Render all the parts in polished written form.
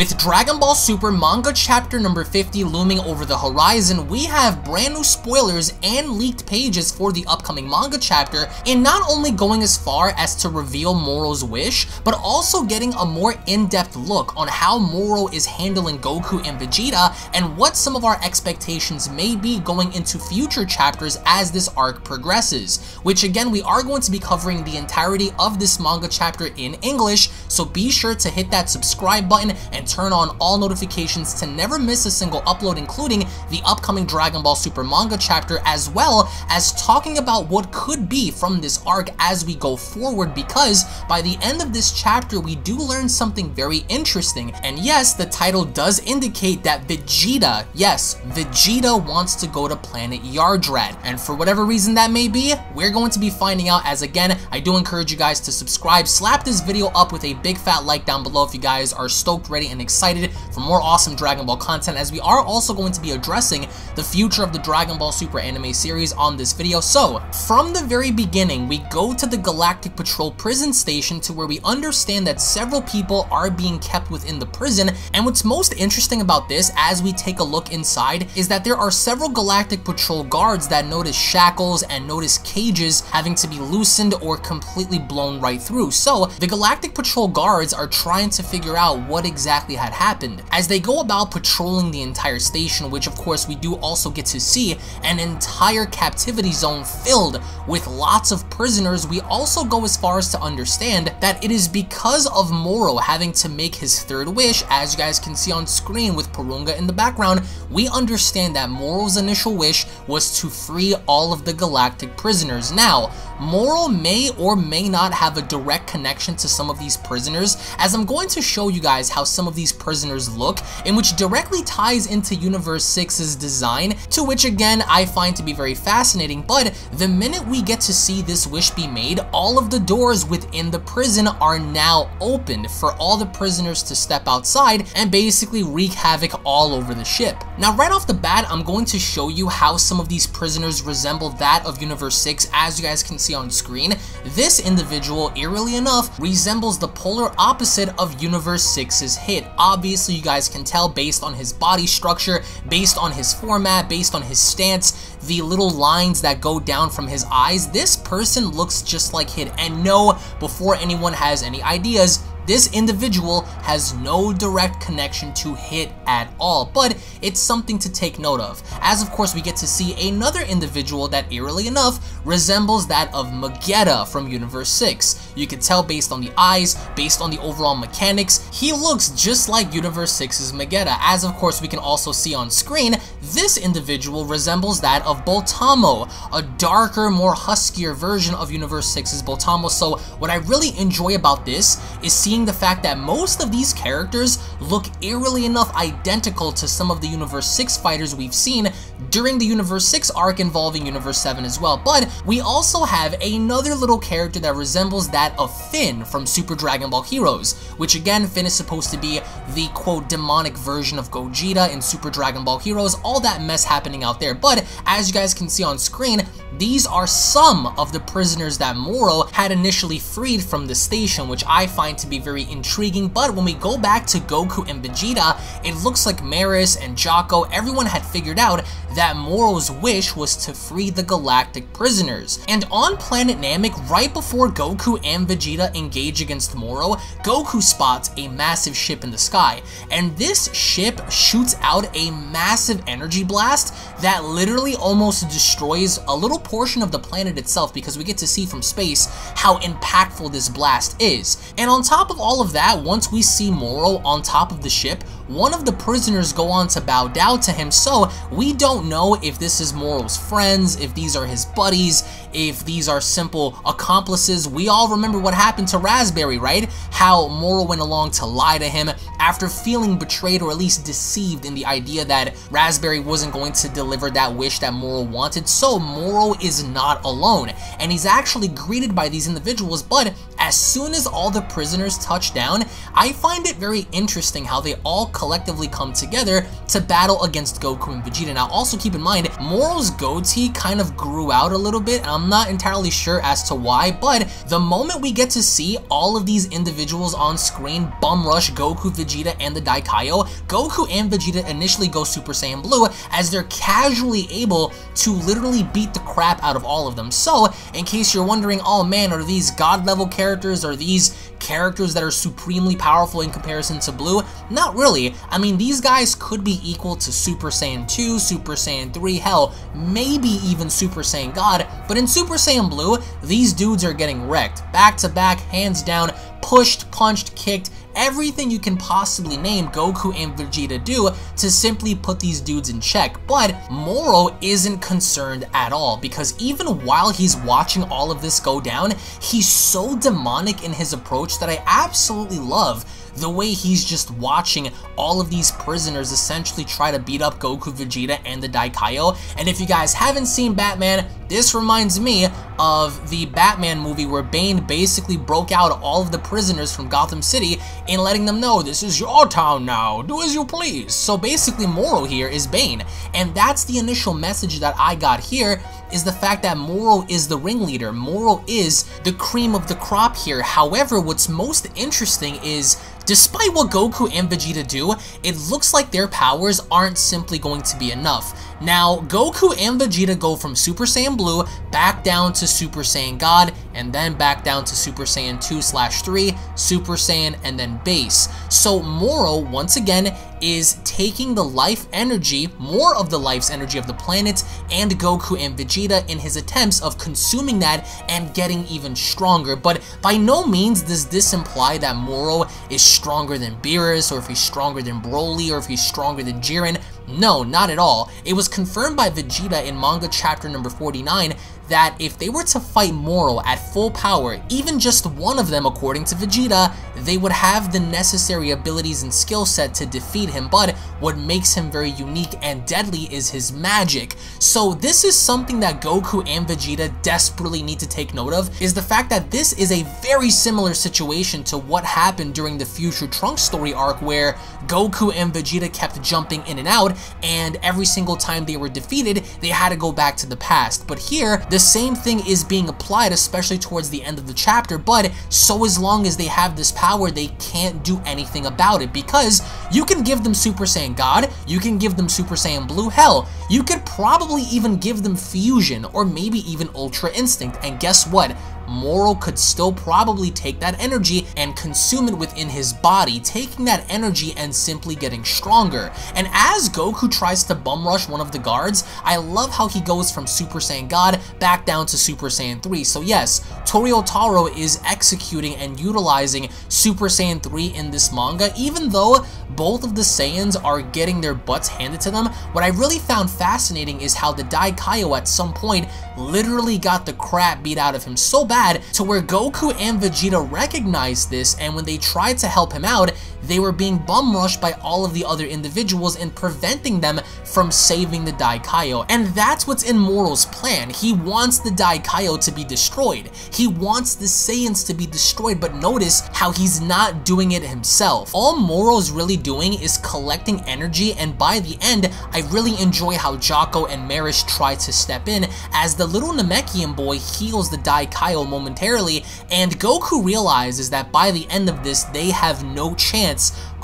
With Dragon Ball Super manga chapter number 50 looming over the horizon, we have brand new spoilers and leaked pages for the upcoming manga chapter, and not only going as far as to reveal Moro's wish, but also getting a more in-depth look on how Moro is handling Goku and Vegeta, and what some of our expectations may be going into future chapters as this arc progresses, which again we are going to be covering the entirety of this manga chapter in English, so be sure to hit that subscribe button and turn on all notifications to never miss a single upload, including the upcoming Dragon Ball Super manga chapter, as well as talking about what could be from this arc as we go forward, because by the end of this chapter we do learn something very interesting. And yes, the title does indicate that Vegeta, yes, Vegeta wants to go to planet Yardrat, and for whatever reason that may be, we're going to be finding out. As again, I do encourage you guys to subscribe, slap this video up with a big fat like down below if you guys are stoked, ready, and excited for more awesome Dragon Ball content, as we are also going to be addressing the future of the Dragon Ball Super anime series on this video. So, from the very beginning, we go to the Galactic Patrol prison station, to where we understand that several people are being kept within the prison, and what's most interesting about this as we take a look inside is that there are several Galactic Patrol guards that notice shackles and notice cages having to be loosened or completely blown right through. So, the Galactic Patrol guards are trying to figure out what exactly had happened. As they go about patrolling the entire station, which of course we do also get to see an entire captivity zone filled with lots of prisoners, we also go as far as to understand that it is because of Moro having to make his third wish. As you guys can see on screen with Porunga in the background, we understand that Moro's initial wish was to free all of the galactic prisoners. Now, Moro may or may not have a direct connection to some of these prisoners, as I'm going to show you guys how some of these prisoners look, and which directly ties into Universe 6's design, to which again I find to be very fascinating. But the minute we get to see this wish be made, all of the doors within the prison are now opened for all the prisoners to step outside and basically wreak havoc all over the ship. Now right off the bat, I'm going to show you how some of these prisoners resemble that of Universe 6. As you guys can see on screen, this individual, eerily enough, resembles the polar opposite of Universe 6's Hit. Obviously you guys can tell based on his body structure, based on his format, based on his stance, the little lines that go down from his eyes, this person looks just like Hit. And no, before anyone has any ideas, this individual has no direct connection to Hit at all, but it's something to take note of, as of course we get to see another individual that eerily enough resembles that of Magetta from Universe 6. You can tell based on the eyes, based on the overall mechanics, he looks just like Universe 6's Magetta. As of course we can also see on screen, this individual resembles that of Boltamo, a darker, more huskier version of Universe 6's Boltamo. So what I really enjoy about this is seeing the fact that most of these characters look eerily enough identical to some of the Universe 6 fighters we've seen during the Universe 6 arc involving Universe 7 as well. But we also have another little character that resembles that of Finn from Super Dragon Ball Heroes, which again, Finn is supposed to be the quote demonic version of Gogeta in Super Dragon Ball Heroes, all that mess happening out there. But as you guys can see on screen, these are some of the prisoners that Moro had initially freed from the station, which I find to be very intriguing. But when we go back to Goku and Vegeta, it looks like Maris and Jocko, everyone had figured out that Moro's wish was to free the galactic prisoners. And on planet Namek, right before Goku and Vegeta engage against Moro, Goku spots a massive ship in the sky, and this ship shoots out a massive energy blast that literally almost destroys a little portion of the planet itself, because we get to see from space how impactful this blast is. And on top of all of that, once we see Moro on top of the ship, one of the prisoners go on to bow down to him. So we don't know if this is Moro's friends, if these are his buddies, if these are simple accomplices. We all remember what happened to Raspberry, right? How Moro went along to lie to him after feeling betrayed, or at least deceived in the idea that Raspberry wasn't going to deliver that wish that Moro wanted. So Moro Moro is not alone, and he's actually greeted by these individuals, but as soon as all the prisoners touch down, I find it very interesting how they all collectively come together to battle against Goku and Vegeta. Now also keep in mind, Moro's goatee kind of grew out a little bit. I'm not entirely sure as to why, but the moment we get to see all of these individuals on screen bum rush Goku, Vegeta, and the Daikaio, Goku and Vegeta initially go Super Saiyan Blue as they're casually able to literally beat the crap out of all of them. So, in case you're wondering, oh man, are these god level characters? Are these characters that are supremely powerful in comparison to Blue? Not really. I mean, these guys could be equal to Super Saiyan 2, Super Saiyan 3, hell, maybe even Super Saiyan God, but in Super Saiyan Blue, these dudes are getting wrecked. Back to back, hands down, pushed, punched, kicked, everything you can possibly name Goku and Vegeta do to simply put these dudes in check. But Moro isn't concerned at all, because even while he's watching all of this go down, he's so demonic in his approach that I absolutely love the way he's just watching all of these prisoners essentially try to beat up Goku, Vegeta, and the Daikaio. And if you guys haven't seen Batman, this reminds me of the Batman movie where Bane basically broke out all of the prisoners from Gotham City and letting them know, this is your town now, do as you please. So basically Moro here is Bane, and that's the initial message that I got here, is the fact that Moro is the ringleader. Moro is the cream of the crop here. However, what's most interesting is, despite what Goku and Vegeta do, it looks like their powers aren't simply going to be enough. Now, Goku and Vegeta go from Super Saiyan Blue back down to Super Saiyan God, and then back down to Super Saiyan 2/3, Super Saiyan, and then Base. So Moro, once again, is taking the life energy, more of the life's energy of the planet, and Goku and Vegeta in his attempts of consuming that and getting even stronger. But by no means does this imply that Moro is stronger than Beerus, or if he's stronger than Broly, or if he's stronger than Jiren. No, not at all. It was confirmed by Vegeta in manga chapter number 49 that if they were to fight Moro at full power, even just one of them according to Vegeta, they would have the necessary abilities and skill set to defeat him. But what makes him very unique and deadly is his magic. So this is something that Goku and Vegeta desperately need to take note of, is the fact that this is a very similar situation to what happened during the Future Trunks story arc, where Goku and Vegeta kept jumping in and out, and every single time they were defeated, they had to go back to the past. But here, the same thing is being applied, especially towards the end of the chapter, but so as long as they have this power, they can't do anything about it, because you can give them Super Saiyan God, you can give them Super Saiyan Blue, hell, you could probably even give them Fusion, or maybe even Ultra Instinct, and guess what? Moro could still probably take that energy and consume it within his body, taking that energy and simply getting stronger. And as Goku tries to bum rush one of the guards, I love how he goes from Super Saiyan God back down to Super Saiyan 3. So yes, Toriotaro is executing and utilizing Super Saiyan 3 in this manga, even though both of the Saiyans are getting their butts handed to them. What I really found fascinating is how the Daikaio at some point literally got the crap beat out of him so bad to where Goku and Vegeta recognized this, and when they tried to help him out, they were being bum rushed by all of the other individuals and preventing them from saving the Daikaio. And that's what's in Moro's plan. He wants the Daikaio to be destroyed. He wants the Saiyans to be destroyed, but notice how he's not doing it himself. All Moro's really doing is collecting energy, and by the end, I really enjoy how Jaco and Marish try to step in as the little Namekian boy heals the Daikaio momentarily, and Goku realizes that by the end of this, they have no chance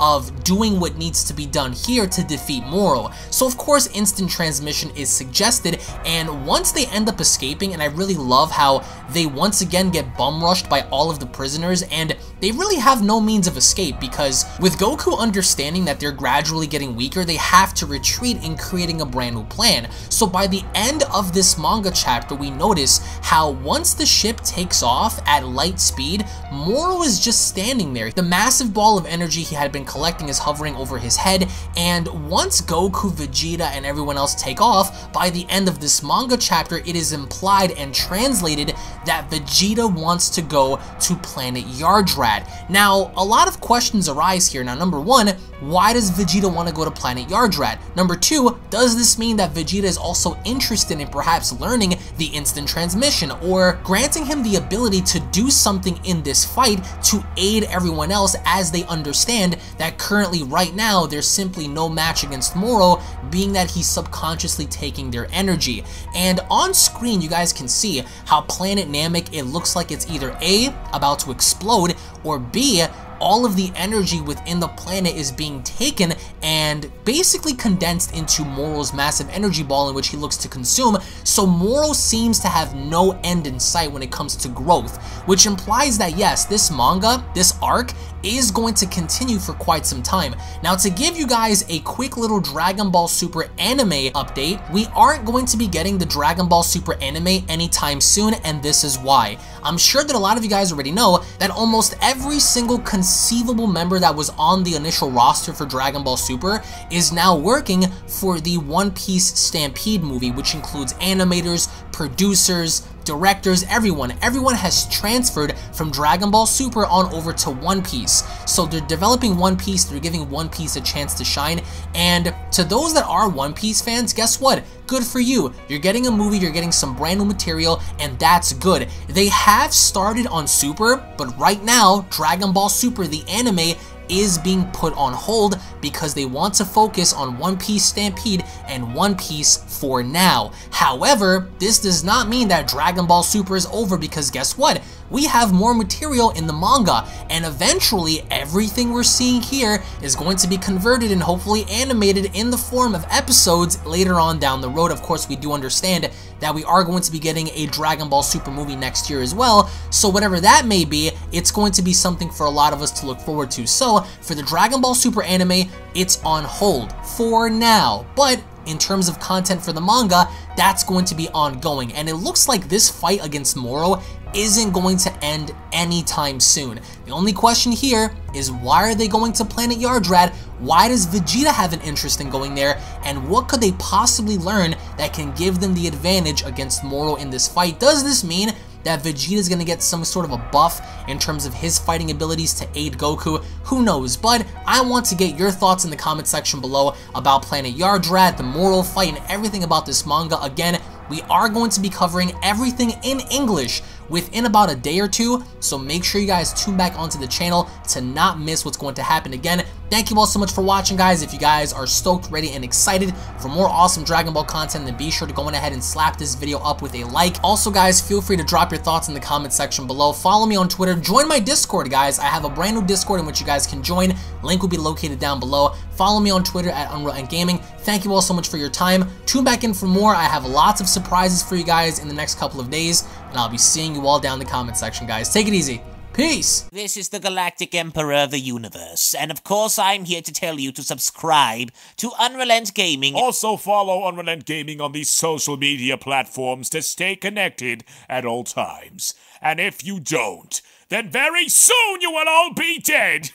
of doing what needs to be done here to defeat Moro. So of course instant transmission is suggested, and once they end up escaping, and I really love how they once again get bum rushed by all of the prisoners, and they really have no means of escape, because with Goku understanding that they're gradually getting weaker, they have to retreat in creating a brand new plan. So by the end of this manga chapter, we notice how once the ship takes off at light speed, Moro is just standing there. The massive ball of energy he had been collecting is hovering over his head, and once Goku, Vegeta, and everyone else take off, by the end of this manga chapter, it is implied and translated that Vegeta wants to go to planet Yardrat. Yardrad. Now, a lot of questions arise here. Now, number one, why does Vegeta want to go to planet Yardrad? Number two, does this mean that Vegeta is also interested in perhaps learning the instant transmission, or granting him the ability to do something in this fight to aid everyone else, as they understand that currently right now there's simply no match against Moro, being that he's subconsciously taking their energy. And on screen you guys can see how Planet Namek, it looks like it's either A, about to explode, or B, all of the energy within the planet is being taken and basically condensed into Moro's massive energy ball in which he looks to consume. So Moro seems to have no end in sight when it comes to growth, which implies that yes, this manga, this arc, is going to continue for quite some time. Now, to give you guys a quick little Dragon Ball Super anime update, we aren't going to be getting the Dragon Ball Super anime anytime soon, and this is why. I'm sure that a lot of you guys already know that almost every single conceivable member that was on the initial roster for Dragon Ball Super is now working for the One Piece Stampede movie, which includes animators, producers, directors, everyone has transferred from Dragon Ball Super on over to One Piece. So they're developing One Piece, they're giving One Piece a chance to shine, and to those that are One Piece fans, guess what? Good for you. You're getting a movie, you're getting some brand new material, and that's good. They have started on Super, but right now, Dragon Ball Super, the anime, is being put on hold because they want to focus on One Piece Stampede and One Piece for now. However, this does not mean that Dragon Ball Super is over, because guess what? We have more material in the manga, and eventually everything we're seeing here is going to be converted and hopefully animated in the form of episodes later on down the road. Of course, we do understand that we are going to be getting a Dragon Ball Super movie next year as well, so whatever that may be, it's going to be something for a lot of us to look forward to. So for the Dragon Ball Super anime, it's on hold for now, but in terms of content for the manga, that's going to be ongoing, and it looks like this fight against Moro isn't going to end anytime soon. The only question here is, why are they going to Planet Yardrad? Why does Vegeta have an interest in going there? And what could they possibly learn that can give them the advantage against Moro in this fight? Does this mean that Vegeta is going to get some sort of a buff in terms of his fighting abilities to aid Goku? Who knows? But I want to get your thoughts in the comment section below about Planet Yardrad, the Moro fight, and everything about this manga. Again, we are going to be covering everything in English within about a day or two, so make sure you guys tune back onto the channel to not miss what's going to happen. Again, thank you all so much for watching, guys. If you guys are stoked, ready, and excited for more awesome Dragon Ball content, then be sure to go on ahead and slap this video up with a like. Also, guys, feel free to drop your thoughts in the comment section below. Follow me on Twitter. Join my Discord, guys. I have a brand new Discord in which you guys can join. Link will be located down below. Follow me on Twitter at Unreal End Gaming. Thank you all so much for your time. Tune back in for more. I have lots of surprises for you guys in the next couple of days, and I'll be seeing you all down in the comment section, guys. Take it easy. Peace! This is the Galactic Emperor of the Universe, and of course I'm here to tell you to subscribe to Unreal End Gaming. Also follow Unreal End Gaming on these social media platforms to stay connected at all times. And if you don't, then very soon you will all be dead!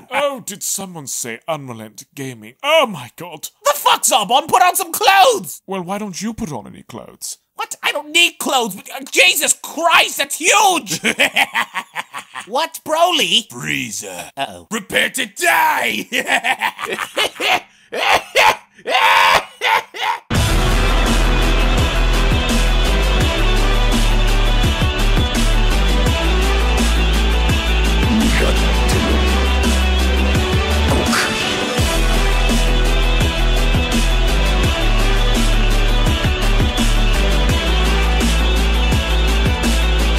Oh, did someone say Unreal End Gaming? Oh my god. The fuck's up, on? Put on some clothes! Well, why don't you put on any clothes? What? I don't need clothes. Jesus Christ, that's huge! What, Broly? Frieza. Uh-oh. Prepare to die!